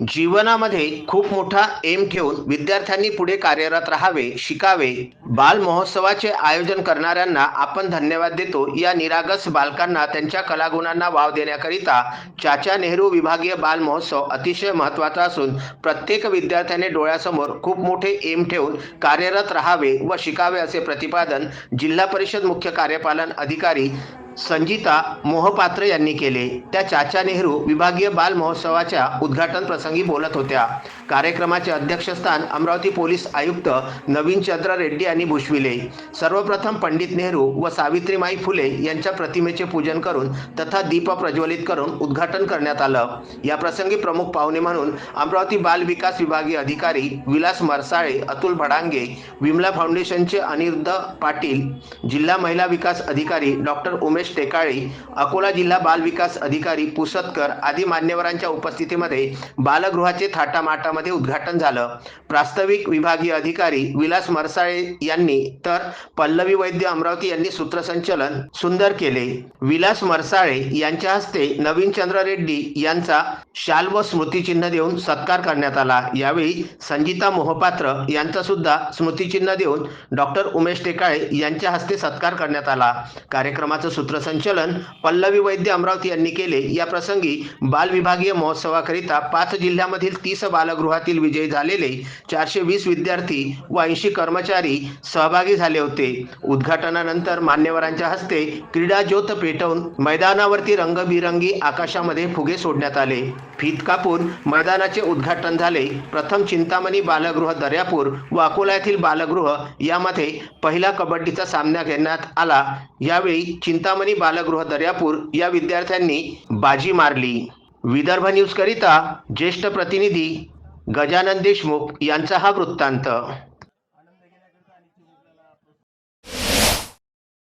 जीवनामध्ये खूप मोठा एम ठेवून विद्यार्थ्यांनी पुढे कार्यरत राहावे, शिकावे. बाल महोत्सवाचे आयोजन करणाऱ्यांना आपण धन्यवाद देतो. या निरागस बालकांना त्यांच्या कलागुणांना वाव देण्याकरिता चाचा नेहरू विभागीय बाल महोत्सव अतिशय महत्त्वाचा असून प्रत्येक विद्यार्थ्याने डोळ्यासमोर खूप मोठे एम ठेवून कार्यरत राहावे व शिकावे असे प्रतिपादन जिल्हा परिषद मुख्य कार्यपालन अधिकारी संजिता मोहपात्र यांनी केले. त्या चाचा नेहरू विभागीय बाल महोत्सवाच्या उद्घाटन प्रसंगी बोलत होत्या. कार्यक्रमाचे अध्यक्षस्थान अमरावती पोलीस आयुक्त नवीन चंद्र रेड्डी यांनी भूषविले. सर्वप्रथम पंडित नेहरू व सावित्रीमाई फुले यांच्या प्रतिमेचे पूजन करून तथा दीप प्रज्वलित करून उद्घाटन करण्यात आलं. या प्रसंगी प्रमुख पाहुणे म्हणून अमरावती बाल विकास विभागीय अधिकारी विलास मरसाळे, अतुल भडांगे, विमला फाउंडेशनचे अनिरुद्ध पाटील, जिल्हा महिला विकास अधिकारी डॉक्टर उमेश टेकाळे, अकोला जिल्हा बाल विकास अधिकारी पुसतकर आदी मान्यवरांच्या उपस्थितीमध्ये बालगृहाचे थाटामाटामध्ये उद्घाटन झालं. प्रास्ताविक विभागीय अधिकारी विलास मरसाळे यांनी तर पल्लवी वैद्य अमरावती यांनी सूत्रसंचलन सुंदर केले. विलास मरसाळे यांच्या हस्ते नवीन चंद्र रेड्डी यांचा शाल व स्मृतिचिन्ह देऊन सत्कार करण्यात आला. यावेळी संजिता मोहपात्र यांचा सुद्धा स्मृतिचिन्ह देऊन डॉक्टर उमेश टेकाळे यांच्या हस्ते सत्कार करण्यात आला. कार्यक्रमाचं सूत्रसंचलन पल्लवी वैद्य अमरावती यांनी केले. या प्रसंगी बाल विभागीय महोत्सवाकरिता 5 जिल्ह्यामधील 30 बालगृहातील विजयी झालेले 420 विद्यार्थी व 80 कर्मचारी सहभागी झाले होते. उद्घाटनानंतर मान्यवरांच्या हस्ते क्रीडा ज्योत पेटवून मैदानावरती रंगबिरंगी आकाशामध्ये फुगे सोडण्यात आले. फीत कापून मैदानाचे उद्घाटन झाले. प्रथम चिंतामणी बालगृह दर्यापूर व अकोला येथील बालगृह यामध्ये पहिला कबड्डीचा सामना घेण्यात आला. यावेळी चिंतामणी बालगृह दर्यापूर या विद्यार्थ्यांनी बाजी मारली. विदर्भ न्यूज करिता ज्येष्ठ प्रतिनिधी गजानन देशमुख यांचा हा वृत्तांत.